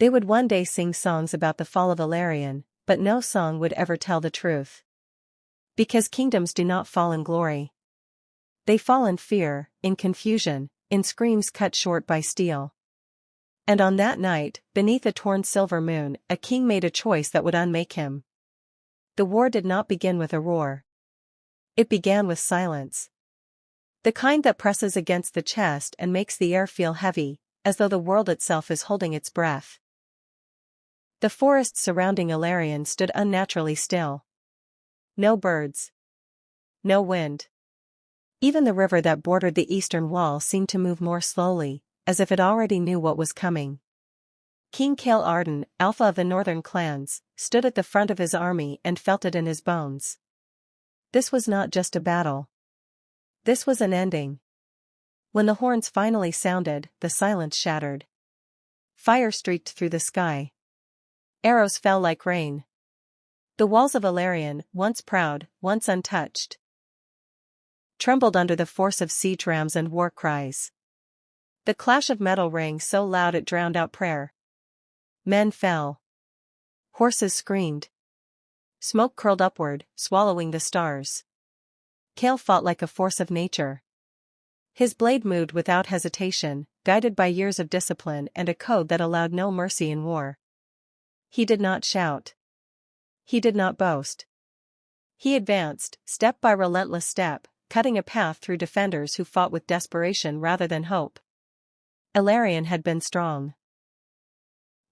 They would one day sing songs about the fall of Ilarion, but no song would ever tell the truth. Because kingdoms do not fall in glory. They fall in fear, in confusion, in screams cut short by steel. And on that night, beneath a torn silver moon, a king made a choice that would unmake him. The war did not begin with a roar. It began with silence. The kind that presses against the chest and makes the air feel heavy, as though the world itself is holding its breath. The forests surrounding Ilarion stood unnaturally still. No birds. No wind. Even the river that bordered the eastern wall seemed to move more slowly, as if it already knew what was coming. King Cale Arden, alpha of the northern clans, stood at the front of his army and felt it in his bones. This was not just a battle. This was an ending. When the horns finally sounded, the silence shattered. Fire streaked through the sky. Arrows fell like rain. The walls of Ilarion, once proud, once untouched, trembled under the force of siege rams and war cries. The clash of metal rang so loud it drowned out prayer. Men fell. Horses screamed. Smoke curled upward, swallowing the stars. Cale fought like a force of nature. His blade moved without hesitation, guided by years of discipline and a code that allowed no mercy in war. He did not shout. He did not boast. He advanced, step by relentless step, cutting a path through defenders who fought with desperation rather than hope. Ilarion had been strong.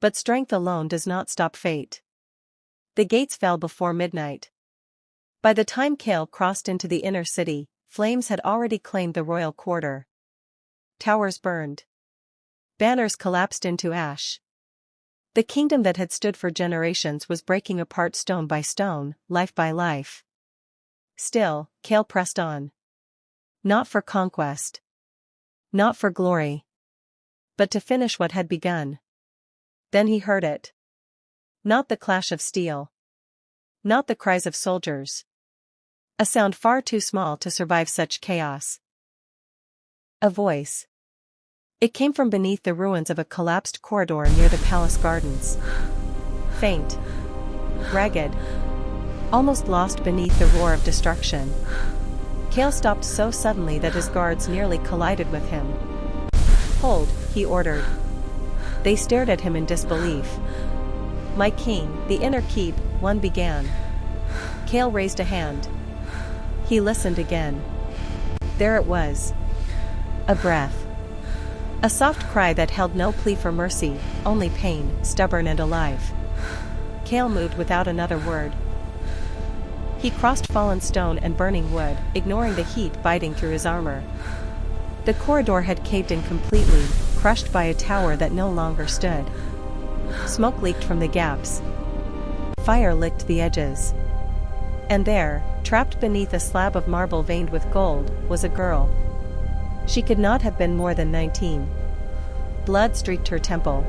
But strength alone does not stop fate. The gates fell before midnight. By the time Cale crossed into the inner city, flames had already claimed the royal quarter. Towers burned. Banners collapsed into ash. The kingdom that had stood for generations was breaking apart stone by stone, life by life. Still, Cale pressed on. Not for conquest. Not for glory. But to finish what had begun. Then he heard it. Not the clash of steel. Not the cries of soldiers. A sound far too small to survive such chaos. A voice. It came from beneath the ruins of a collapsed corridor near the palace gardens. Faint. Ragged. Almost lost beneath the roar of destruction. Cale stopped so suddenly that his guards nearly collided with him. Hold, he ordered. They stared at him in disbelief. My king, the inner keep, one began. Cale raised a hand. He listened again. There it was. A breath. A soft cry that held no plea for mercy, only pain, stubborn and alive. Cale moved without another word. He crossed fallen stone and burning wood, ignoring the heat biting through his armor. The corridor had caved in completely, crushed by a tower that no longer stood. Smoke leaked from the gaps. Fire licked the edges. And there, trapped beneath a slab of marble veined with gold, was a girl. She could not have been more than 19. Blood streaked her temple.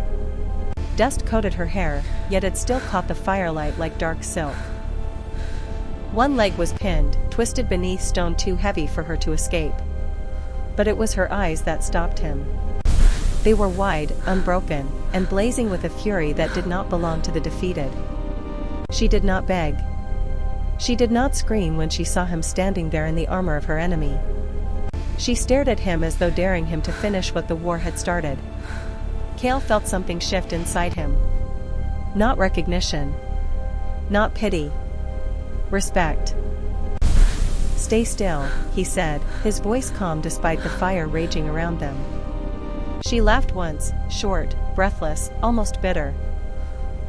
Dust coated her hair, yet it still caught the firelight like dark silk. One leg was pinned, twisted beneath stone too heavy for her to escape. But it was her eyes that stopped him. They were wide, unbroken, and blazing with a fury that did not belong to the defeated. She did not beg. She did not scream when she saw him standing there in the armor of her enemy. She stared at him as though daring him to finish what the war had started. Cale felt something shift inside him. Not recognition. Not pity. Respect. Stay still, he said, his voice calm despite the fire raging around them. She laughed once, short, breathless, almost bitter.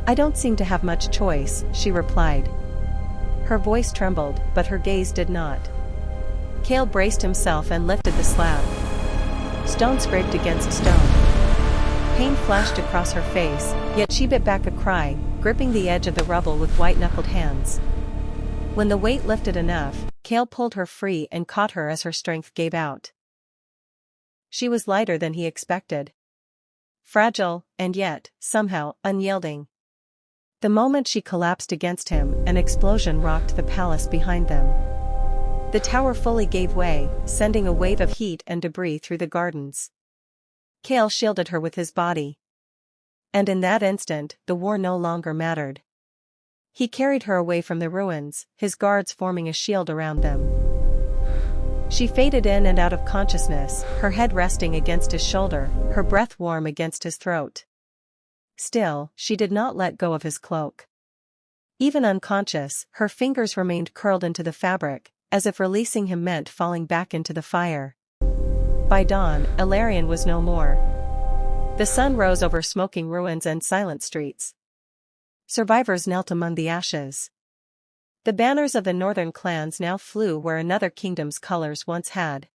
I don't seem to have much choice, she replied. Her voice trembled, but her gaze did not. Cale braced himself and lifted the slab. Stone scraped against stone. Pain flashed across her face, yet she bit back a cry, gripping the edge of the rubble with white-knuckled hands. When the weight lifted enough, Cale pulled her free and caught her as her strength gave out. She was lighter than he expected. Fragile, and yet, somehow, unyielding. The moment she collapsed against him, an explosion rocked the palace behind them. The tower fully gave way, sending a wave of heat and debris through the gardens. Cale shielded her with his body. And in that instant, the war no longer mattered. He carried her away from the ruins, his guards forming a shield around them. She faded in and out of consciousness, her head resting against his shoulder, her breath warm against his throat. Still, she did not let go of his cloak. Even unconscious, her fingers remained curled into the fabric, as if releasing him meant falling back into the fire. By dawn, Ilarion was no more. The sun rose over smoking ruins and silent streets. Survivors knelt among the ashes. The banners of the northern clans now flew where another kingdom's colors once had.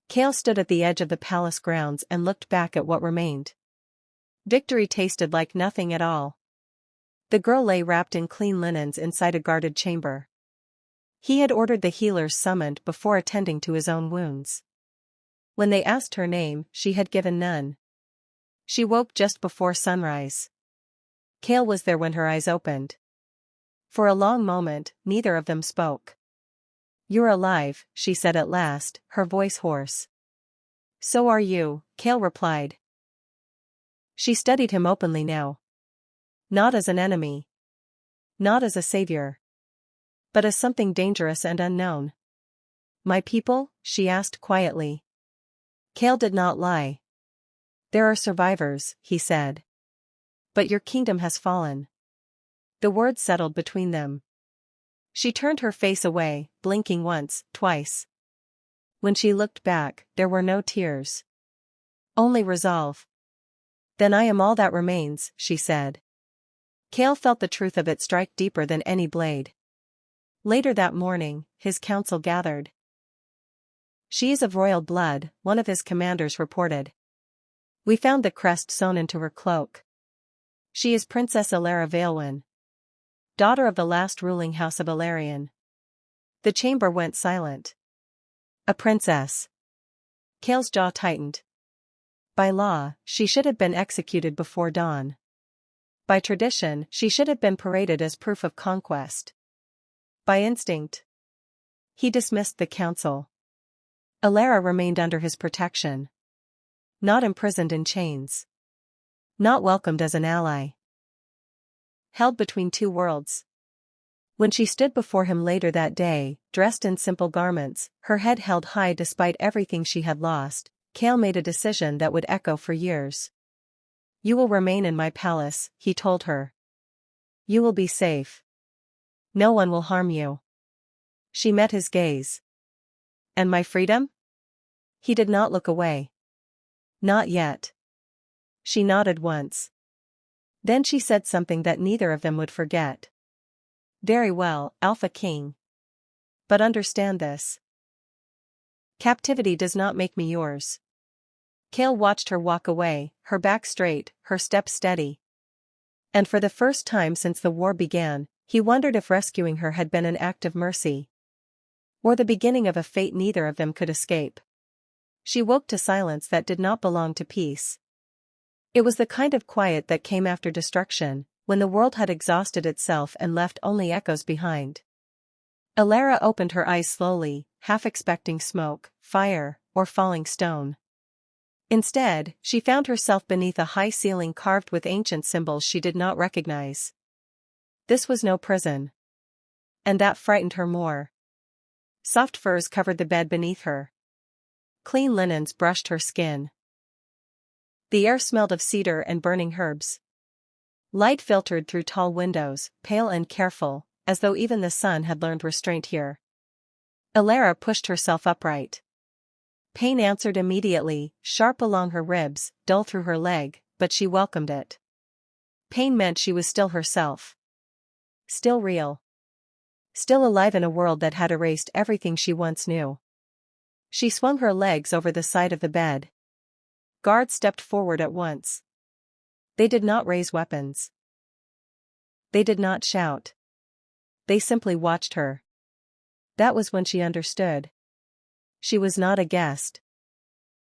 Kale stood at the edge of the palace grounds and looked back at what remained. Victory tasted like nothing at all. The girl lay wrapped in clean linens inside a guarded chamber. He had ordered the healers summoned before attending to his own wounds. When they asked her name, she had given none. She woke just before sunrise. Kale was there when her eyes opened. For a long moment, neither of them spoke. "You're alive," she said at last, her voice hoarse. "So are you," Kale replied. She studied him openly now. Not as an enemy. Not as a savior. But as something dangerous and unknown. "My people?" she asked quietly. Kale did not lie. "There are survivors," he said. "But your kingdom has fallen." The words settled between them. She turned her face away, blinking once, twice. When she looked back, there were no tears. Only resolve. "Then I am all that remains," she said. Kale felt the truth of it strike deeper than any blade. Later that morning, his council gathered. "She is of royal blood," one of his commanders reported. "We found the crest sewn into her cloak. She is Princess Ilara Veilwyn, daughter of the last ruling house of Ilarion." The chamber went silent. A princess. Kale's jaw tightened. By law, she should have been executed before dawn. By tradition, she should have been paraded as proof of conquest. By instinct. He dismissed the council. Ilara remained under his protection. Not imprisoned in chains. Not welcomed as an ally. Held between two worlds. When she stood before him later that day, dressed in simple garments, her head held high despite everything she had lost, Kale made a decision that would echo for years. "You will remain in my palace," he told her. "You will be safe. No one will harm you." She met his gaze. "And my freedom?" He did not look away. "Not yet." She nodded once. Then she said something that neither of them would forget. "Very well, Alpha King. But understand this. Captivity does not make me yours." Kale watched her walk away, her back straight, her step steady. And for the first time since the war began, he wondered if rescuing her had been an act of mercy. Or the beginning of a fate neither of them could escape. She woke to silence that did not belong to peace. It was the kind of quiet that came after destruction, when the world had exhausted itself and left only echoes behind. Ilara opened her eyes slowly, half expecting smoke, fire, or falling stone. Instead, she found herself beneath a high ceiling carved with ancient symbols she did not recognize. This was no prison. And that frightened her more. Soft furs covered the bed beneath her. Clean linens brushed her skin. The air smelled of cedar and burning herbs. Light filtered through tall windows, pale and careful, as though even the sun had learned restraint here. Ilara pushed herself upright. Pain answered immediately, sharp along her ribs, dull through her leg, but she welcomed it. Pain meant she was still herself. Still real. Still alive in a world that had erased everything she once knew. She swung her legs over the side of the bed. Guards stepped forward at once. They did not raise weapons. They did not shout. They simply watched her. That was when she understood. She was not a guest.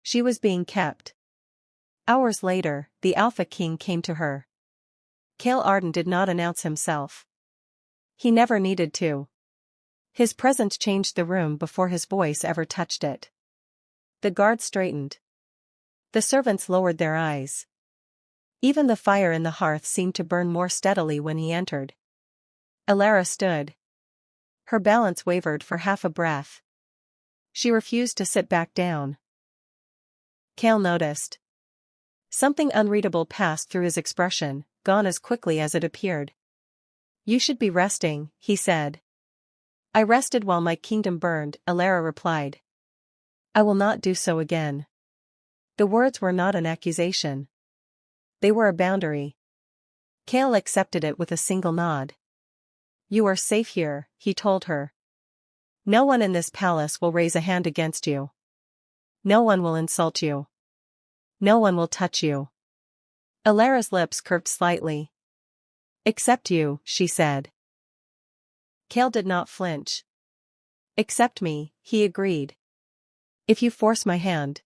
She was being kept. Hours later, the Alpha King came to her. Kale Arden did not announce himself. He never needed to. His presence changed the room before his voice ever touched it. The guards straightened. The servants lowered their eyes. Even the fire in the hearth seemed to burn more steadily when he entered. Elara stood. Her balance wavered for half a breath. She refused to sit back down. Cale noticed. Something unreadable passed through his expression, gone as quickly as it appeared. "You should be resting," he said. "I rested while my kingdom burned," Elara replied. "I will not do so again." The words were not an accusation. They were a boundary. Cale accepted it with a single nod. "You are safe here," he told her. "No one in this palace will raise a hand against you. No one will insult you. No one will touch you." Elara's lips curved slightly. "Except you," she said. Cale did not flinch. "Except me," he agreed. "If you force my hand."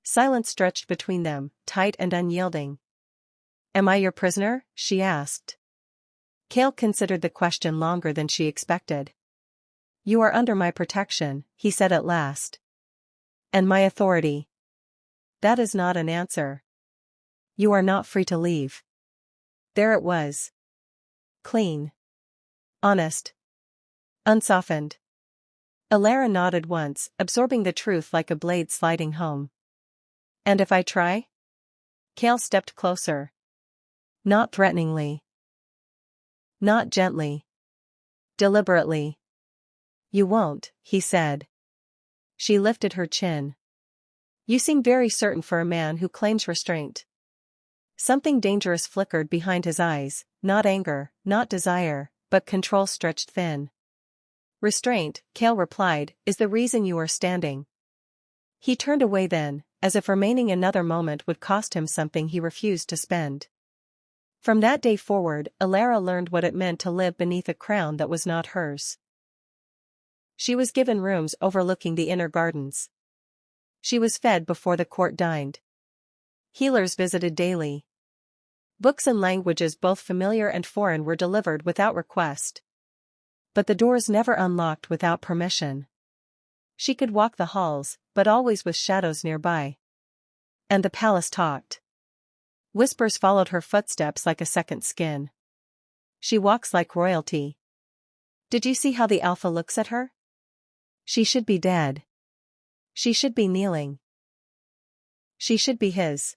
Silence stretched between them, tight and unyielding. "Am I your prisoner?" she asked. Cale considered the question longer than she expected. "You are under my protection," he said at last. "And my authority." "That is not an answer." "You are not free to leave." There it was. Clean. Honest. Unsoftened. Elara nodded once, absorbing the truth like a blade sliding home. "And if I try?" Cale stepped closer. Not threateningly. Not gently. Deliberately. "You won't," he said. She lifted her chin. "You seem very certain for a man who claims restraint." Something dangerous flickered behind his eyes, not anger, not desire, but control stretched thin. "Restraint," Cale replied, "is the reason you are standing." He turned away then, as if remaining another moment would cost him something he refused to spend. From that day forward, Elara learned what it meant to live beneath a crown that was not hers. She was given rooms overlooking the inner gardens. She was fed before the court dined. Healers visited daily. Books in languages both familiar and foreign were delivered without request. But the doors never unlocked without permission. She could walk the halls, but always with shadows nearby. And the palace talked. Whispers followed her footsteps like a second skin. "She walks like royalty. Did you see how the alpha looks at her? She should be dead. She should be kneeling. She should be his."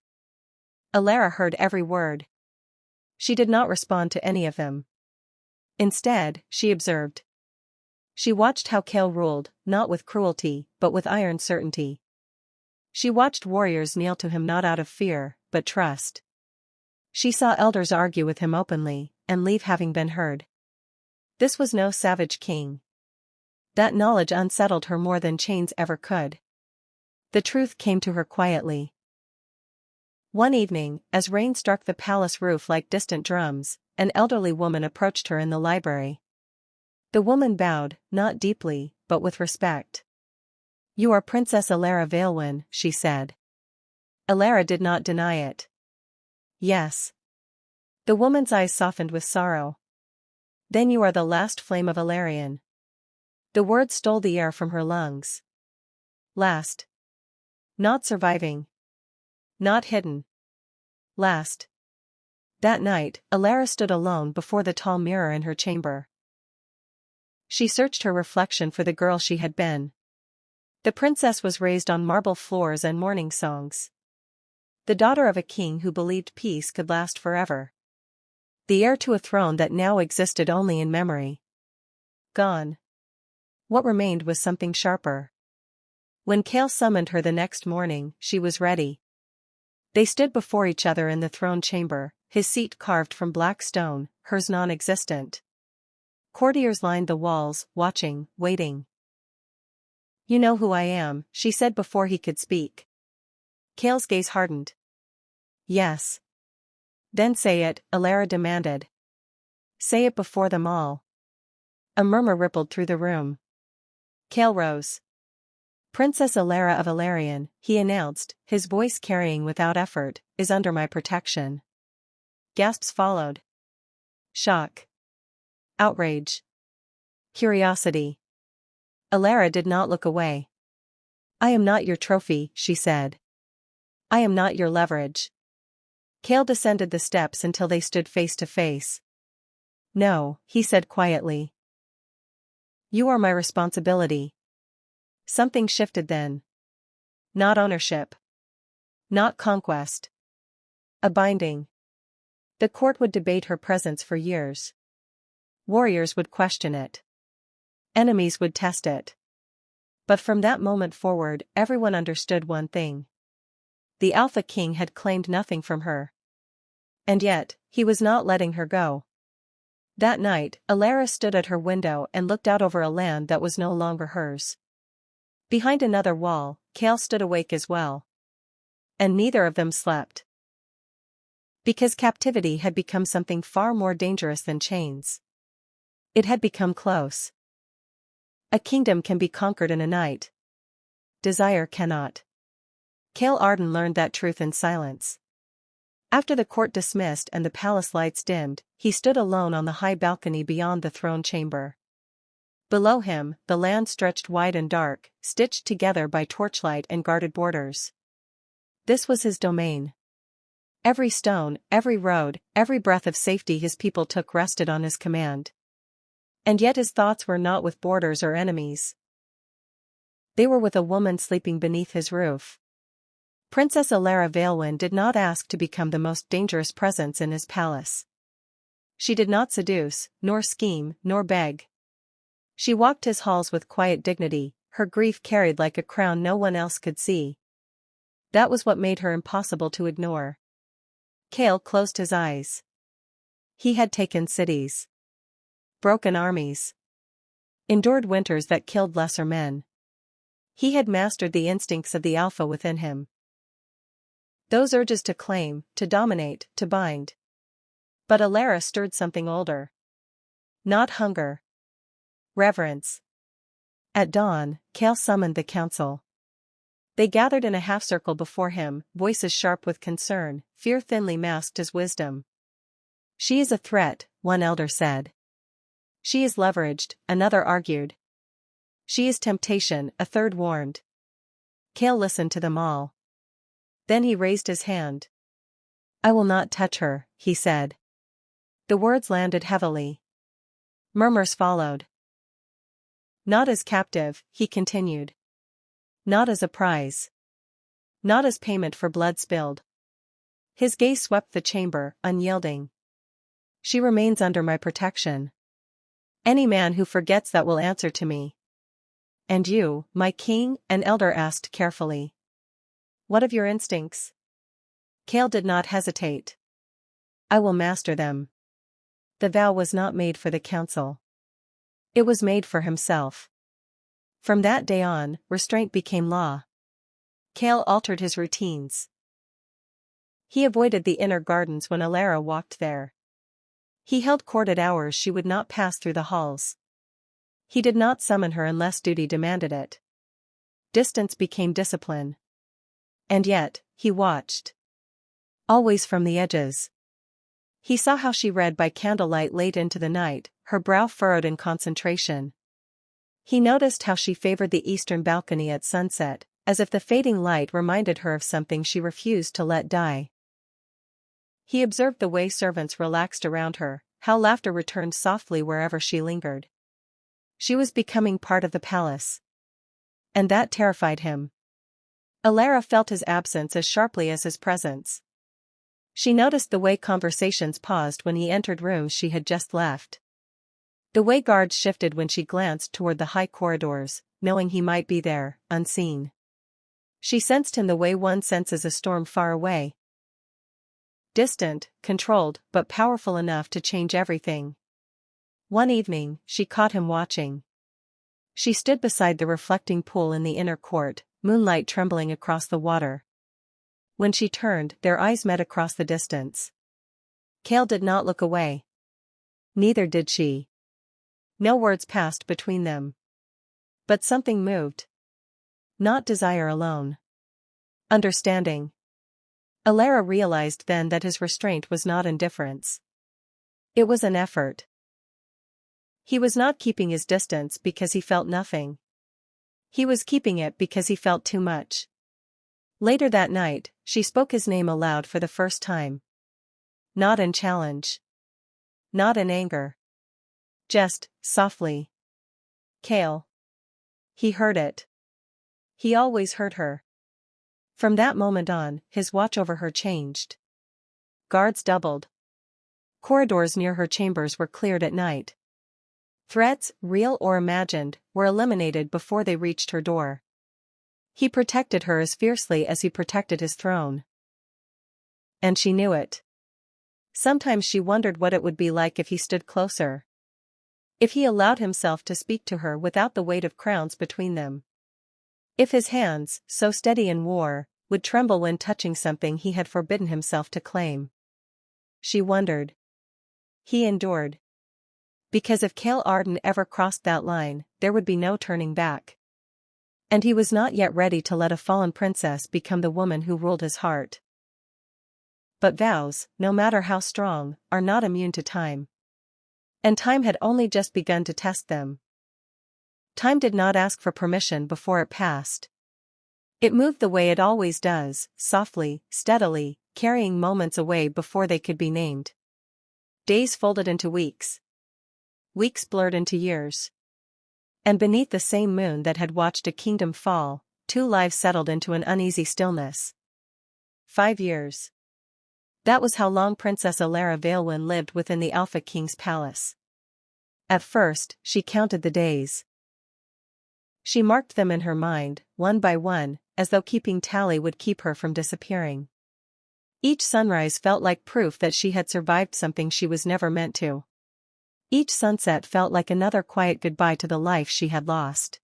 Elara heard every word. She did not respond to any of them. Instead, she observed. She watched how Cale ruled, not with cruelty, but with iron certainty. She watched warriors kneel to him not out of fear, but trust. She saw elders argue with him openly, and leave having been heard. This was no savage king. That knowledge unsettled her more than chains ever could. The truth came to her quietly. One evening, as rain struck the palace roof like distant drums, an elderly woman approached her in the library. The woman bowed, not deeply, but with respect. "You are Princess Elara Vailwyn," she said. Elara did not deny it. "Yes." The woman's eyes softened with sorrow. "Then you are the last flame of Elarian." The words stole the air from her lungs. Last. Not surviving. Not hidden. Last. That night, Elara stood alone before the tall mirror in her chamber. She searched her reflection for the girl she had been. The princess was raised on marble floors and morning songs. The daughter of a king who believed peace could last forever. The heir to a throne that now existed only in memory. Gone. What remained was something sharper. When Cale summoned her the next morning, she was ready. They stood before each other in the throne chamber, his seat carved from black stone, hers non-existent. Courtiers lined the walls, watching, waiting. "You know who I am," she said before he could speak. Cale's gaze hardened. "Yes." "Then say it," Elara demanded. "Say it before them all." A murmur rippled through the room. Cale rose. "Princess Elara of Elarian," he announced, his voice carrying without effort, "is under my protection." Gasps followed. Shock. Outrage. Curiosity. Elara did not look away. "I am not your trophy," she said. "I am not your leverage." Kale descended the steps until they stood face to face. "No," he said quietly. "You are my responsibility." Something shifted then. Not ownership. Not conquest. A binding. The court would debate her presence for years. Warriors would question it. Enemies would test it. But from that moment forward, everyone understood one thing. The Alpha King had claimed nothing from her. And yet, he was not letting her go. That night, Alara stood at her window and looked out over a land that was no longer hers. Behind another wall, Kale stood awake as well. And neither of them slept. Because captivity had become something far more dangerous than chains. It had become close. A kingdom can be conquered in a night. Desire cannot. Kale Arden learned that truth in silence. After the court dismissed and the palace lights dimmed, he stood alone on the high balcony beyond the throne chamber. Below him, the land stretched wide and dark, stitched together by torchlight and guarded borders. This was his domain. Every stone, every road, every breath of safety his people took rested on his command. And yet his thoughts were not with borders or enemies. They were with a woman sleeping beneath his roof. Princess Alara Valewind did not ask to become the most dangerous presence in his palace. She did not seduce, nor scheme, nor beg. She walked his halls with quiet dignity, her grief carried like a crown no one else could see. That was what made her impossible to ignore. Kale closed his eyes. He had taken cities. Broken armies. Endured winters that killed lesser men. He had mastered the instincts of the Alpha within him. Those urges to claim, to dominate, to bind. But Alara stirred something older. Not hunger. Reverence. At dawn, Kale summoned the council. They gathered in a half-circle before him, voices sharp with concern, fear thinly masked as wisdom. "She is a threat," one elder said. "She is leveraged," another argued. "She is temptation," a third warned. Kale listened to them all. Then he raised his hand. "I will not touch her," he said. The words landed heavily. Murmurs followed. "Not as captive," he continued. "Not as a prize. Not as payment for blood spilled." His gaze swept the chamber, unyielding. "She remains under my protection. Any man who forgets that will answer to me." "And you, my king?" an elder asked carefully. "What of your instincts?" Kale did not hesitate. "I will master them." The vow was not made for the council. It was made for himself. From that day on, restraint became law. Kale altered his routines. He avoided the inner gardens when Alara walked there. He held court at hours she would not pass through the halls. He did not summon her unless duty demanded it. Distance became discipline. And yet, he watched. Always from the edges. He saw how she read by candlelight late into the night, her brow furrowed in concentration. He noticed how she favored the eastern balcony at sunset, as if the fading light reminded her of something she refused to let die. He observed the way servants relaxed around her, how laughter returned softly wherever she lingered. She was becoming part of the palace. And that terrified him. Alara felt his absence as sharply as his presence. She noticed the way conversations paused when he entered rooms she had just left. The way guards shifted when she glanced toward the high corridors, knowing he might be there, unseen. She sensed him the way one senses a storm far away. Distant, controlled, but powerful enough to change everything. One evening, she caught him watching. She stood beside the reflecting pool in the inner court, moonlight trembling across the water. When she turned, their eyes met across the distance. Kale did not look away. Neither did she. No words passed between them. But something moved. Not desire alone. Understanding. Alara realized then that his restraint was not indifference. It was an effort. He was not keeping his distance because he felt nothing. He was keeping it because he felt too much. Later that night, she spoke his name aloud for the first time. Not in challenge. Not in anger. Just, softly. Kale. He heard it. He always heard her. From that moment on, his watch over her changed. Guards doubled. Corridors near her chambers were cleared at night. Threats, real or imagined, were eliminated before they reached her door. He protected her as fiercely as he protected his throne. And she knew it. Sometimes she wondered what it would be like if he stood closer. If he allowed himself to speak to her without the weight of crowns between them. If his hands, so steady in war, would tremble when touching something he had forbidden himself to claim. She wondered. He endured. Because if Cale Arden ever crossed that line, there would be no turning back. And he was not yet ready to let a fallen princess become the woman who ruled his heart. But vows, no matter how strong, are not immune to time. And time had only just begun to test them. Time did not ask for permission before it passed. It moved the way it always does, softly, steadily, carrying moments away before they could be named. Days folded into weeks. Weeks blurred into years. And beneath the same moon that had watched a kingdom fall, 2 lives settled into an uneasy stillness. 5 years. That was how long Princess Alara Vailwyn lived within the Alpha King's palace. At first, she counted the days. She marked them in her mind, one by one, as though keeping tally would keep her from disappearing. Each sunrise felt like proof that she had survived something she was never meant to. Each sunset felt like another quiet goodbye to the life she had lost.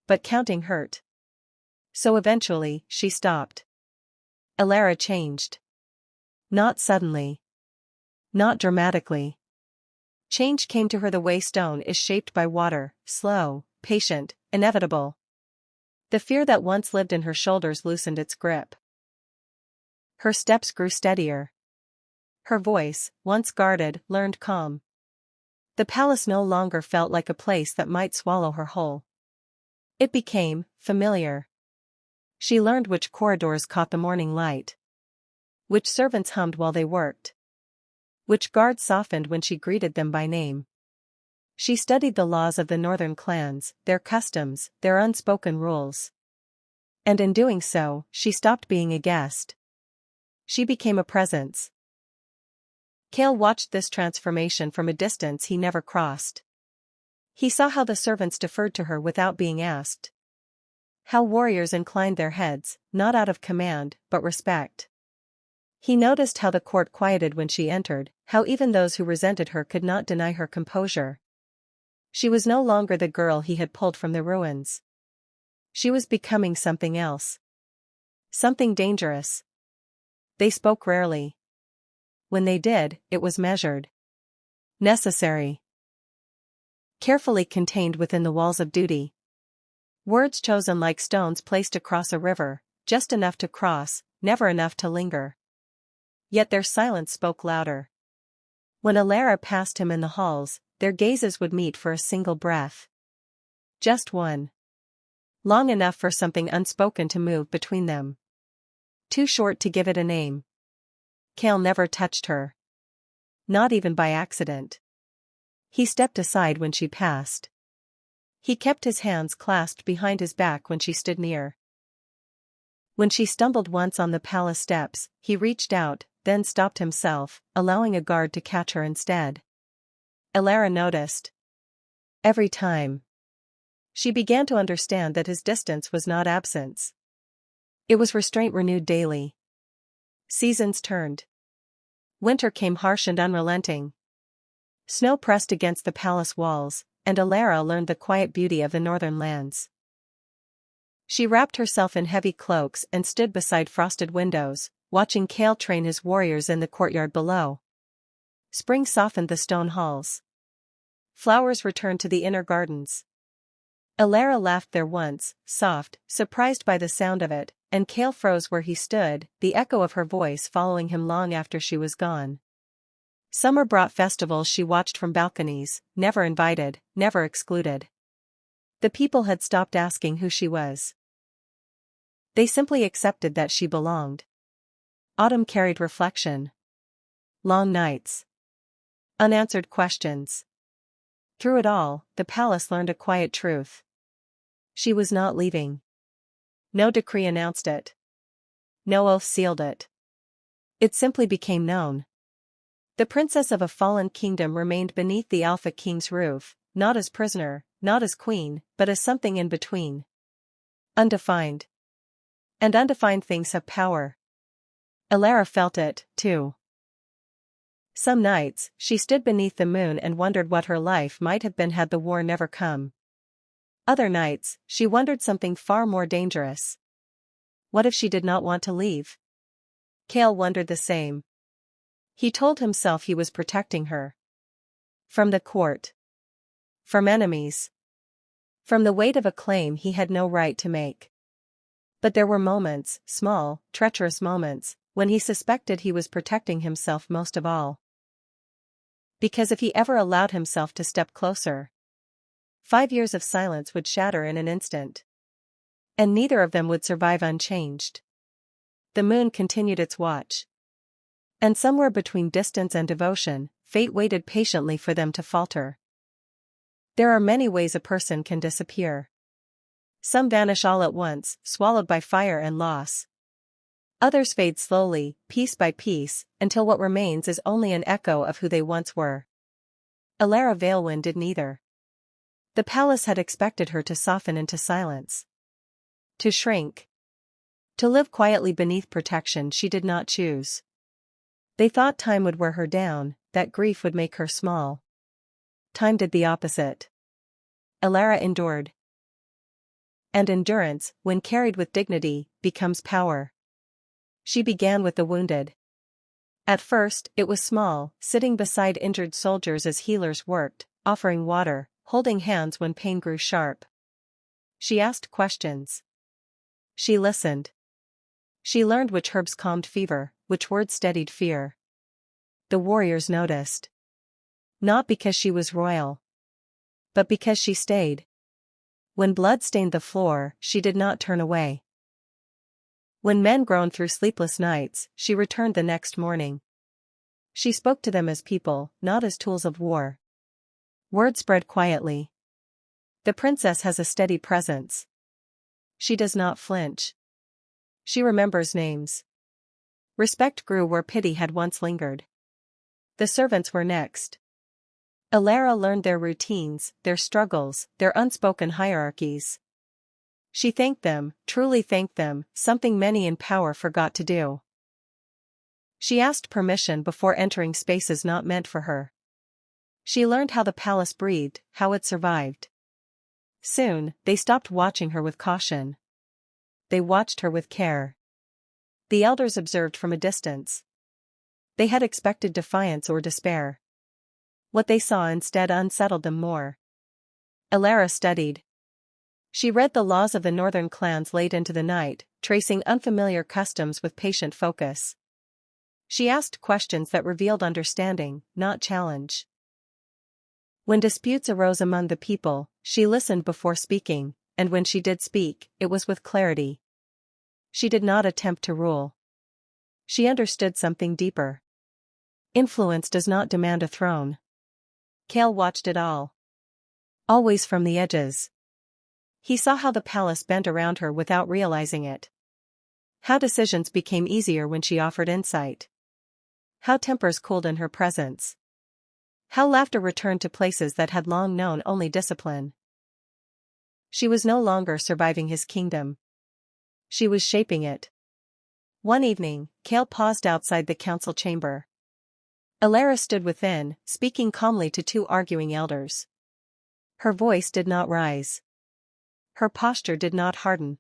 But counting hurt. So eventually, she stopped. Alara changed. Not suddenly. Not dramatically. Change came to her the way stone is shaped by water, slow, patient, inevitable. The fear that once lived in her shoulders loosened its grip. Her steps grew steadier. Her voice, once guarded, learned calm. The palace no longer felt like a place that might swallow her whole. It became familiar. She learned which corridors caught the morning light. Which servants hummed while they worked. Which guards softened when she greeted them by name. She studied the laws of the northern clans, their customs, their unspoken rules. And in doing so, she stopped being a guest. She became a presence. Cale watched this transformation from a distance he never crossed. He saw how the servants deferred to her without being asked. How warriors inclined their heads, not out of command, but respect. He noticed how the court quieted when she entered, how even those who resented her could not deny her composure. She was no longer the girl he had pulled from the ruins. She was becoming something else. Something dangerous. They spoke rarely. When they did, it was measured. Necessary. Carefully contained within the walls of duty. Words chosen like stones placed across a river, just enough to cross, never enough to linger. Yet their silence spoke louder. When Alara passed him in the halls, their gazes would meet for a single breath. Just one. Long enough for something unspoken to move between them. Too short to give it a name. Cale never touched her. Not even by accident. He stepped aside when she passed. He kept his hands clasped behind his back when she stood near. When she stumbled once on the palace steps, he reached out, then stopped himself, allowing a guard to catch her instead. Alara noticed. Every time. She began to understand that his distance was not absence. It was restraint renewed daily. Seasons turned. Winter came harsh and unrelenting. Snow pressed against the palace walls, and Alara learned the quiet beauty of the northern lands. She wrapped herself in heavy cloaks and stood beside frosted windows, watching Cale train his warriors in the courtyard below. Spring softened the stone halls. Flowers returned to the inner gardens. Alara laughed there once, soft, surprised by the sound of it, and Cale froze where he stood, the echo of her voice following him long after she was gone. Summer brought festivals she watched from balconies, never invited, never excluded. The people had stopped asking who she was. They simply accepted that she belonged. Autumn carried reflection. Long nights. Unanswered questions. Through it all, the palace learned a quiet truth. She was not leaving. No decree announced it. No oath sealed it. It simply became known. The princess of a fallen kingdom remained beneath the Alpha King's roof, not as prisoner, not as queen, but as something in between. Undefined. And undefined things have power. Elara felt it, too. Some nights, she stood beneath the moon and wondered what her life might have been had the war never come. Other nights, she wondered something far more dangerous. What if she did not want to leave? Cale wondered the same. He told himself he was protecting her. From the court. From enemies. From the weight of a claim he had no right to make. But there were moments, small, treacherous moments, when he suspected he was protecting himself most of all. Because if he ever allowed himself to step closer, 5 years of silence would shatter in an instant. And neither of them would survive unchanged. The moon continued its watch. And somewhere between distance and devotion, fate waited patiently for them to falter. There are many ways a person can disappear. Some vanish all at once, swallowed by fire and loss. Others fade slowly, piece by piece, until what remains is only an echo of who they once were. Elara Valewind did neither. The palace had expected her to soften into silence. To shrink. To live quietly beneath protection she did not choose. They thought time would wear her down, that grief would make her small. Time did the opposite. Elara endured. And endurance, when carried with dignity, becomes power. She began with the wounded. At first, it was small, sitting beside injured soldiers as healers worked, offering water, holding hands when pain grew sharp. She asked questions. She listened. She learned which herbs calmed fever, which words steadied fear. The warriors noticed. Not because she was royal. But because she stayed. When blood stained the floor, she did not turn away. When men groaned through sleepless nights, she returned the next morning. She spoke to them as people, not as tools of war. Word spread quietly. The princess has a steady presence. She does not flinch. She remembers names. Respect grew where pity had once lingered. The servants were next. Elara learned their routines, their struggles, their unspoken hierarchies. She thanked them, truly thanked them, something many in power forgot to do. She asked permission before entering spaces not meant for her. She learned how the palace breathed, how it survived. Soon, they stopped watching her with caution. They watched her with care. The elders observed from a distance. They had expected defiance or despair. What they saw instead unsettled them more. Elara studied. She read the laws of the northern clans late into the night, tracing unfamiliar customs with patient focus. She asked questions that revealed understanding, not challenge. When disputes arose among the people, she listened before speaking, and when she did speak, it was with clarity. She did not attempt to rule. She understood something deeper. Influence does not demand a throne. Cale watched it all. Always from the edges. He saw how the palace bent around her without realizing it. How decisions became easier when she offered insight. How tempers cooled in her presence. How laughter returned to places that had long known only discipline. She was no longer surviving his kingdom. She was shaping it. One evening, Cale paused outside the council chamber. Elara stood within, speaking calmly to 2 arguing elders. Her voice did not rise. Her posture did not harden.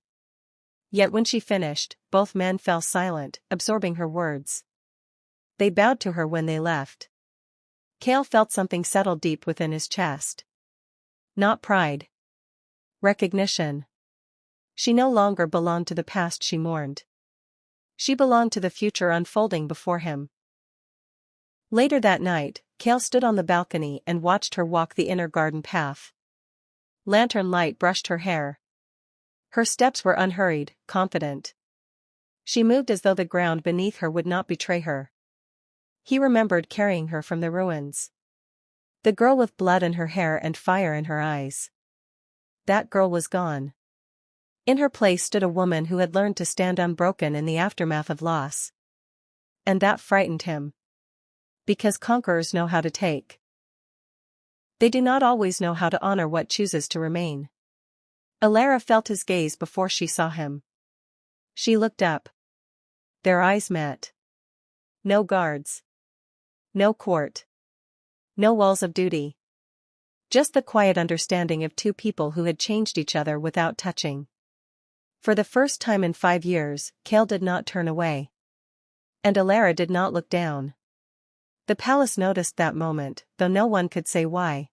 Yet when she finished, both men fell silent, absorbing her words. They bowed to her when they left. Cale felt something settle deep within his chest. Not pride. Recognition. She no longer belonged to the past she mourned. She belonged to the future unfolding before him. Later that night, Cale stood on the balcony and watched her walk the inner garden path. Lantern light brushed her hair. Her steps were unhurried, confident. She moved as though the ground beneath her would not betray her. He remembered carrying her from the ruins. The girl with blood in her hair and fire in her eyes. That girl was gone. In her place stood a woman who had learned to stand unbroken in the aftermath of loss. And that frightened him. Because conquerors know how to take. They do not always know how to honor what chooses to remain. Alara felt his gaze before she saw him. She looked up. Their eyes met. No guards. No court. No walls of duty. Just the quiet understanding of two people who had changed each other without touching. For the first time in 5 years, Kale did not turn away. And Alara did not look down. The palace noticed that moment, though no one could say why.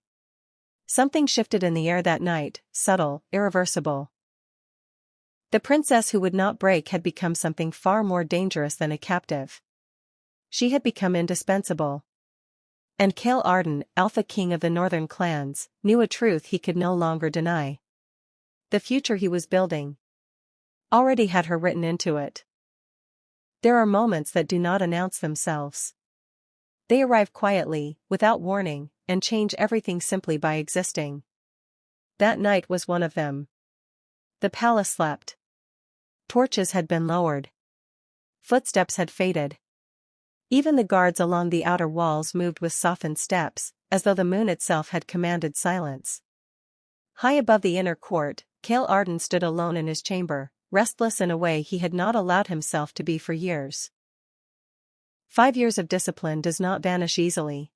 Something shifted in the air that night, subtle, irreversible. The princess who would not break had become something far more dangerous than a captive. She had become indispensable. And Kale Arden, Alpha King of the Northern clans, knew a truth he could no longer deny. The future he was building already had her written into it. There are moments that do not announce themselves. They arrive quietly, without warning, and change everything simply by existing. That night was one of them. The palace slept. Torches had been lowered. Footsteps had faded. Even the guards along the outer walls moved with softened steps, as though the moon itself had commanded silence. High above the inner court, Kale Arden stood alone in his chamber, restless in a way he had not allowed himself to be for years. 5 years of discipline does not vanish easily.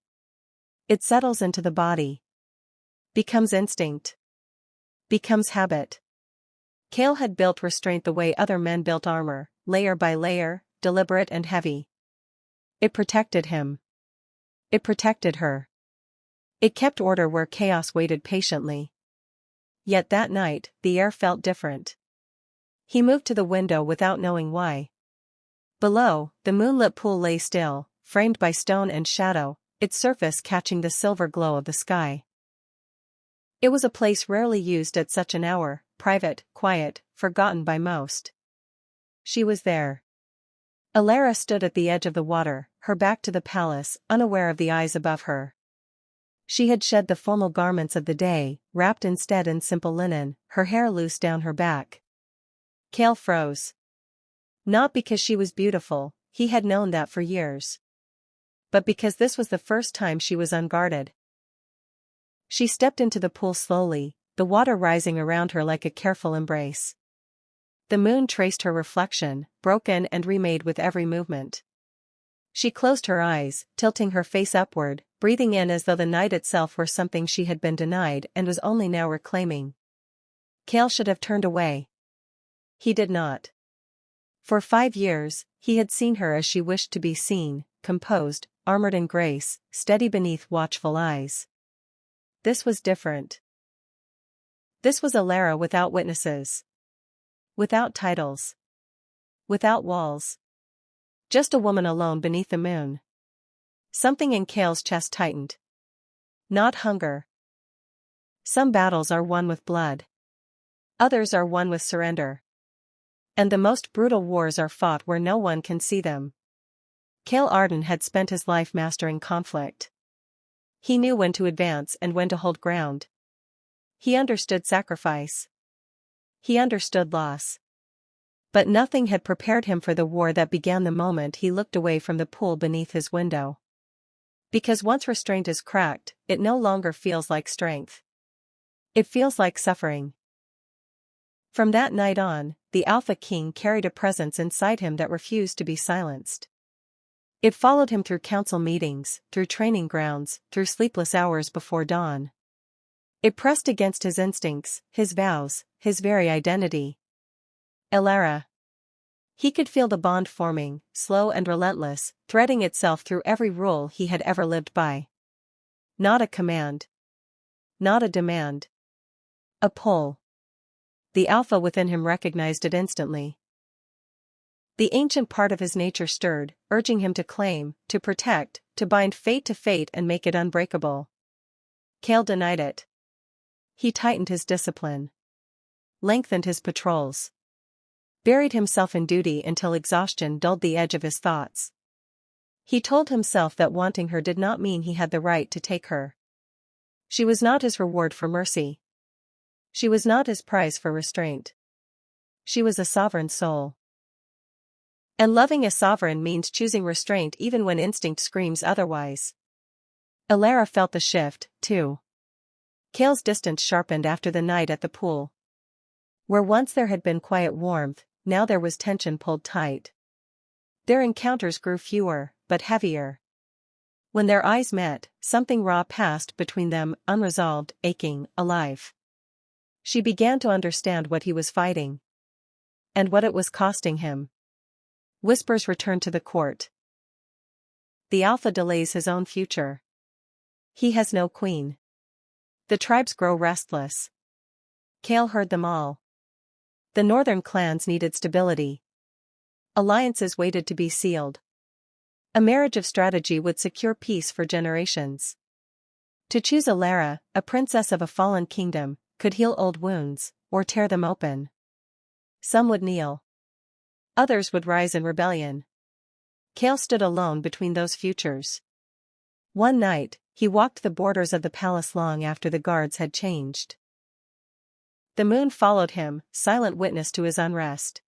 It settles into the body. Becomes instinct. Becomes habit. Kale had built restraint the way other men built armor, layer by layer, deliberate and heavy. It protected him. It protected her. It kept order where chaos waited patiently. Yet that night, the air felt different. He moved to the window without knowing why. Below, the moonlit pool lay still, framed by stone and shadow, its surface catching the silver glow of the sky. It was a place rarely used at such an hour, private, quiet, forgotten by most. She was there. Alara stood at the edge of the water, her back to the palace, unaware of the eyes above her. She had shed the formal garments of the day, wrapped instead in simple linen, her hair loose down her back. Kale froze. Not because she was beautiful, he had known that for years. But because this was the first time she was unguarded. She stepped into the pool slowly, the water rising around her like a careful embrace. The moon traced her reflection, broken and remade with every movement. She closed her eyes, tilting her face upward, breathing in as though the night itself were something she had been denied and was only now reclaiming. Kale should have turned away. He did not. For 5 years, he had seen her as she wished to be seen, composed, armored in grace, steady beneath watchful eyes. This was different. This was Alara without witnesses. Without titles. Without walls. Just a woman alone beneath the moon. Something in Kale's chest tightened. Not hunger. Some battles are won with blood. Others are won with surrender. And the most brutal wars are fought where no one can see them. Kale Arden had spent his life mastering conflict. He knew when to advance and when to hold ground. He understood sacrifice. He understood loss. But nothing had prepared him for the war that began the moment he looked away from the pool beneath his window. Because once restraint is cracked, it no longer feels like strength. It feels like suffering. From that night on, the Alpha King carried a presence inside him that refused to be silenced. It followed him through council meetings, through training grounds, through sleepless hours before dawn. It pressed against his instincts, his vows, his very identity. Alara. He could feel the bond forming, slow and relentless, threading itself through every rule he had ever lived by. Not a command. Not a demand. A pull. The Alpha within him recognized it instantly. The ancient part of his nature stirred, urging him to claim, to protect, to bind fate to fate and make it unbreakable. Kale denied it. He tightened his discipline. Lengthened his patrols. Buried himself in duty until exhaustion dulled the edge of his thoughts. He told himself that wanting her did not mean he had the right to take her. She was not his reward for mercy. She was not his prize for restraint. She was a sovereign soul. And loving a sovereign means choosing restraint even when instinct screams otherwise. Alara felt the shift, too. Cale's distance sharpened after the night at the pool. Where once there had been quiet warmth, now there was tension pulled tight. Their encounters grew fewer, but heavier. When their eyes met, something raw passed between them, unresolved, aching, alive. She began to understand what he was fighting. And what it was costing him. Whispers returned to the court. The Alpha delays his own future. He has no queen. The tribes grow restless. Cale heard them all. The northern clans needed stability. Alliances waited to be sealed. A marriage of strategy would secure peace for generations. To choose Alara, a princess of a fallen kingdom, could heal old wounds, or tear them open. Some would kneel. Others would rise in rebellion. Cale stood alone between those futures. One night, he walked the borders of the palace long after the guards had changed. The moon followed him, silent witness to his unrest.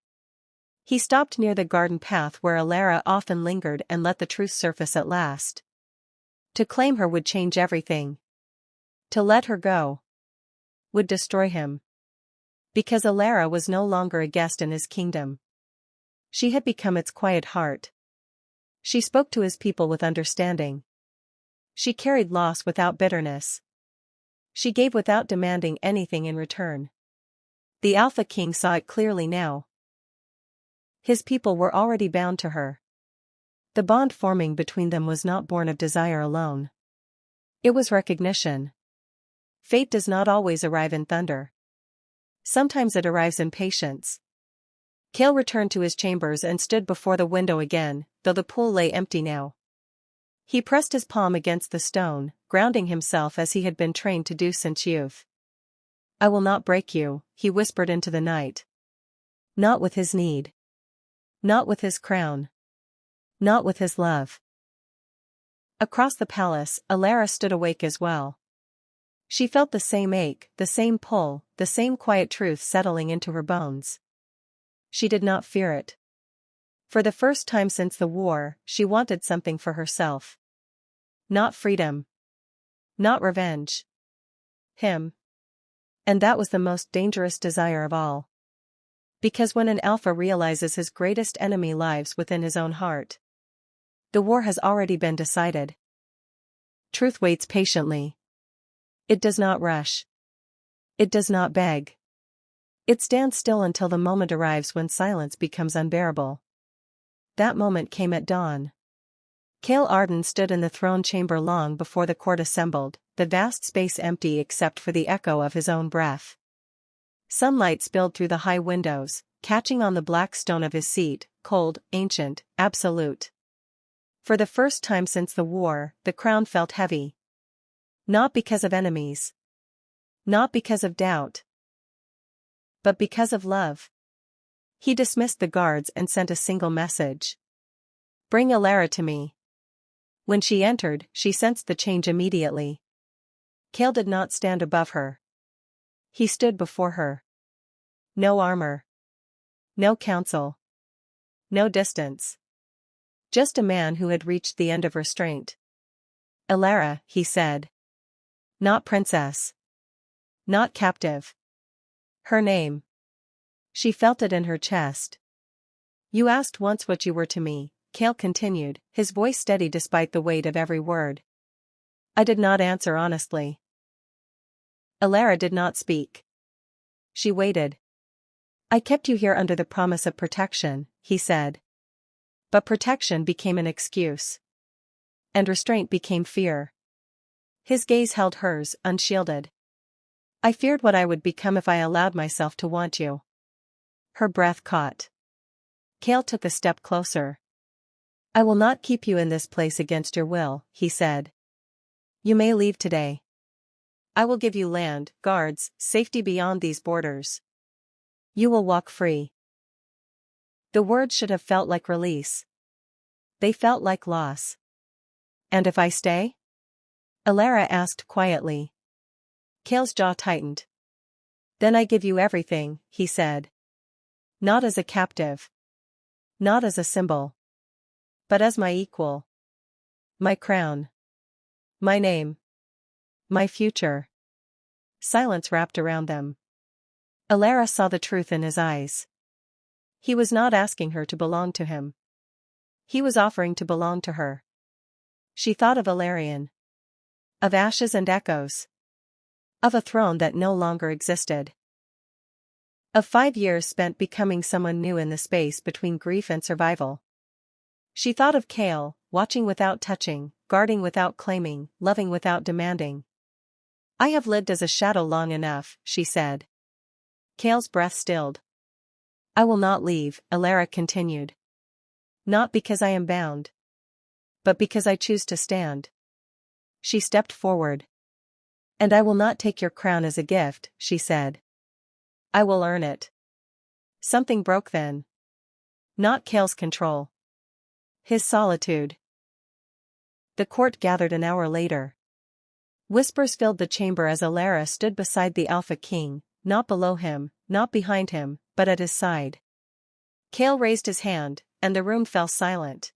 He stopped near the garden path where Alara often lingered and let the truth surface at last. To claim her would change everything. To let her go would destroy him. Because Alara was no longer a guest in his kingdom. She had become its quiet heart. She spoke to his people with understanding. She carried loss without bitterness. She gave without demanding anything in return. The Alpha King saw it clearly now. His people were already bound to her. The bond forming between them was not born of desire alone. It was recognition. Fate does not always arrive in thunder. Sometimes it arrives in patience. Cale returned to his chambers and stood before the window again, though the pool lay empty now. He pressed his palm against the stone, grounding himself as he had been trained to do since youth. "I will not break you," he whispered into the night. Not with his need. Not with his crown. Not with his love. Across the palace, Alara stood awake as well. She felt the same ache, the same pull, the same quiet truth settling into her bones. She did not fear it. For the first time since the war, she wanted something for herself. Not freedom. Not revenge. Him. And that was the most dangerous desire of all. Because when an alpha realizes his greatest enemy lives within his own heart, the war has already been decided. Truth waits patiently. It does not rush. It does not beg. It stands still until the moment arrives when silence becomes unbearable. That moment came at dawn. Cale Arden stood in the throne chamber long before the court assembled, the vast space empty except for the echo of his own breath. Sunlight spilled through the high windows, catching on the black stone of his seat, cold, ancient, absolute. For the first time since the war, the crown felt heavy. Not because of enemies. Not because of doubt. But because of love. He dismissed the guards and sent a single message. "Bring Alara to me." When she entered, she sensed the change immediately. Cale did not stand above her. He stood before her. No armor. No counsel. No distance. Just a man who had reached the end of restraint. "Alara," he said. Not princess. Not captive. Her name. She felt it in her chest. "You asked once what you were to me," Cale continued, his voice steady despite the weight of every word. "I did not answer honestly." Alara did not speak. She waited. "I kept you here under the promise of protection," he said. But protection became an excuse. And restraint became fear. His gaze held hers, unshielded. "I feared what I would become if I allowed myself to want you." Her breath caught. Cale took a step closer. "I will not keep you in this place against your will," he said. "You may leave today. I will give you land, guards, safety beyond these borders. You will walk free." The words should have felt like release. they felt like loss. "And if I stay?" Alara asked quietly. Cale's jaw tightened. "Then I give you everything," he said. "Not as a captive. Not as a symbol. But as my equal. My crown. My name. My future." Silence wrapped around them. Alara saw the truth in his eyes. He was not asking her to belong to him. He was offering to belong to her. She thought of Alarion. Of ashes and echoes. Of a throne that no longer existed. Of 5 years spent becoming someone new in the space between grief and survival. She thought of Cale, watching without touching, guarding without claiming, loving without demanding. "I have lived as a shadow long enough," she said. Cale's breath stilled. "I will not leave," Alara continued. "Not because I am bound. But because I choose to stand." She stepped forward. "And I will not take your crown as a gift," she said. "I will earn it." Something broke then. Not Cale's control. His solitude. The court gathered an hour later. Whispers filled the chamber as Alara stood beside the Alpha King, not below him, not behind him, but at his side. Cale raised his hand, and the room fell silent.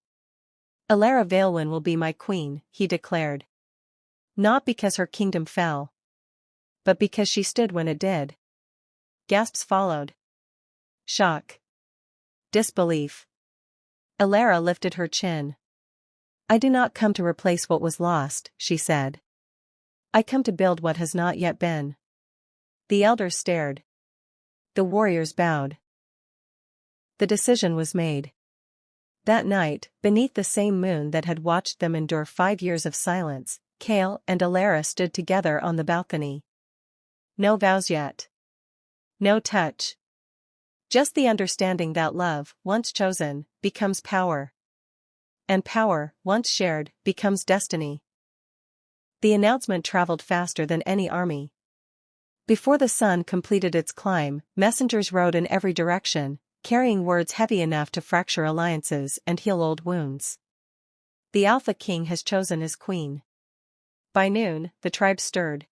"Alara Vailwyn will be my queen," he declared. Not because her kingdom fell. But because she stood when it did. Gasps followed. Shock. Disbelief. Alara lifted her chin. "I do not come to replace what was lost," she said. "I come to build what has not yet been." The elders stared. The warriors bowed. The decision was made. That night, beneath the same moon that had watched them endure 5 years of silence, Cale and Alara stood together on the balcony. No vows yet. No touch. Just the understanding that love, once chosen, becomes power. And power, once shared, becomes destiny. The announcement traveled faster than any army. Before the sun completed its climb, messengers rode in every direction, carrying words heavy enough to fracture alliances and heal old wounds. "The Alpha King has chosen his queen." By noon, the tribe stirred.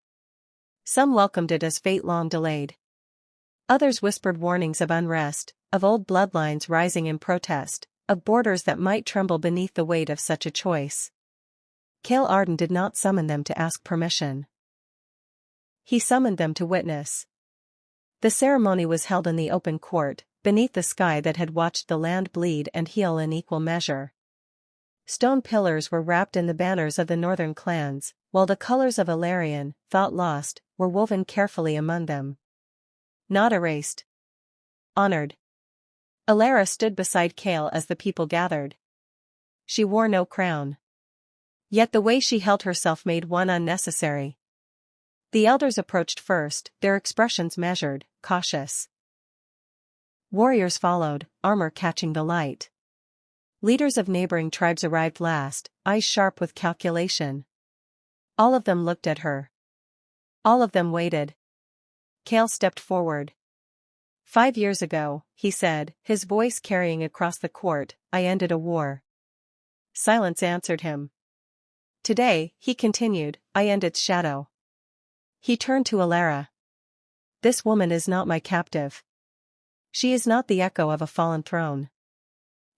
Some welcomed it as fate long delayed. Others whispered warnings of unrest, of old bloodlines rising in protest, of borders that might tremble beneath the weight of such a choice. Cale Arden did not summon them to ask permission. He summoned them to witness. The ceremony was held in the open court, beneath the sky that had watched the land bleed and heal in equal measure. Stone pillars were wrapped in the banners of the northern clans, while the colors of Alarion, thought lost, were woven carefully among them. Not erased. Honored. Alara stood beside Cale as the people gathered. She wore no crown. Yet the way she held herself made one unnecessary. The elders approached first, their expressions measured, cautious. Warriors followed, armor catching the light. Leaders of neighboring tribes arrived last, eyes sharp with calculation. All of them looked at her. All of them waited. Cale stepped forward. 5 years ago, he said, his voice carrying across the court, "I ended a war." Silence answered him. Today, he continued, "I end its shadow." He turned to Alara. "This woman is not my captive. She is not the echo of a fallen throne.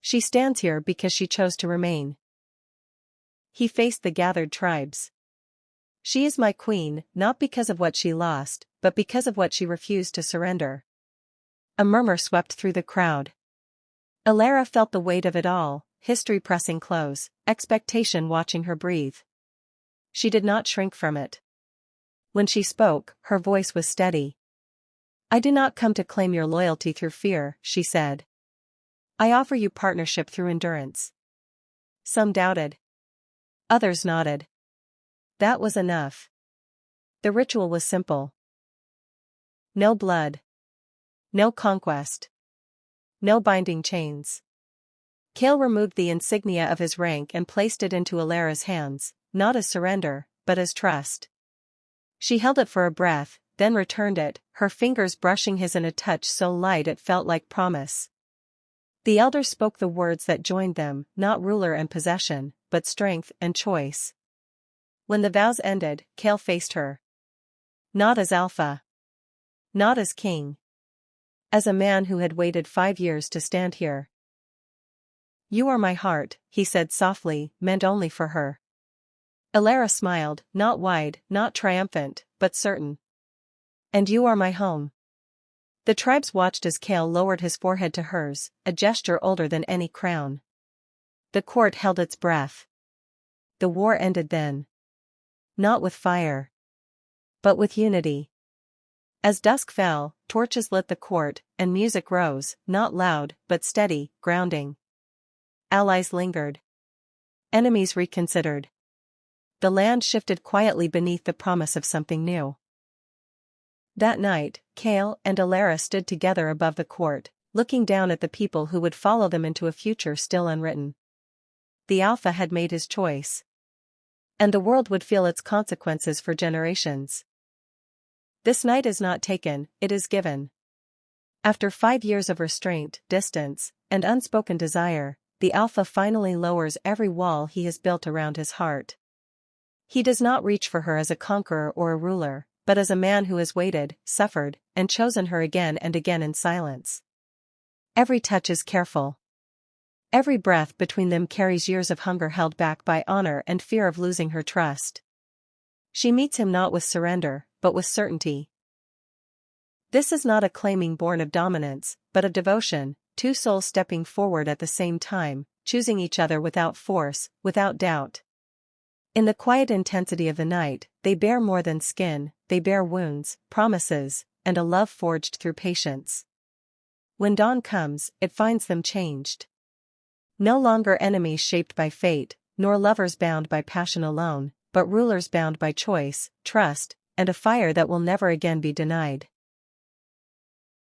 She stands here because she chose to remain." He faced the gathered tribes. "She is my queen, not because of what she lost, but because of what she refused to surrender." A murmur swept through the crowd. Alara felt the weight of it all, history pressing close, expectation watching her breathe. She did not shrink from it. When she spoke, her voice was steady. "I do not come to claim your loyalty through fear," she said. "I offer you partnership through endurance." Some doubted. Others nodded. That was enough. The ritual was simple. No blood. No conquest. No binding chains. Cale removed the insignia of his rank and placed it into Alara's hands, not as surrender, but as trust. She held it for a breath, then returned it, her fingers brushing his in a touch so light it felt like promise. The elders spoke the words that joined them, not ruler and possession, but strength and choice. When the vows ended, Kale faced her. Not as Alpha. Not as king. As a man who had waited 5 years to stand here. You are my heart, he said softly, meant only for her. Elara smiled, not wide, not triumphant, but certain. And you are my home. The tribes watched as Kale lowered his forehead to hers, a gesture older than any crown. The court held its breath. The war ended then. Not with fire. But with unity. As dusk fell, torches lit the court, and music rose, not loud, but steady, grounding. Allies lingered. Enemies reconsidered. The land shifted quietly beneath the promise of something new. That night, Kale and Elara stood together above the court, looking down at the people who would follow them into a future still unwritten. The Alpha had made his choice. And the world would feel its consequences for generations. This night is not taken, it is given. After 5 years of restraint, distance, and unspoken desire, the Alpha finally lowers every wall he has built around his heart. He does not reach for her as a conqueror or a ruler, but as a man who has waited, suffered, and chosen her again and again in silence. Every touch is careful. Every breath between them carries years of hunger held back by honor and fear of losing her trust. She meets him not with surrender, but with certainty. This is not a claiming born of dominance, but of devotion, 2 souls stepping forward at the same time, choosing each other without force, without doubt. In the quiet intensity of the night, they bear more than skin, they bear wounds, promises, and a love forged through patience. When dawn comes, it finds them changed. No longer enemies shaped by fate, nor lovers bound by passion alone, but rulers bound by choice, trust, and a fire that will never again be denied.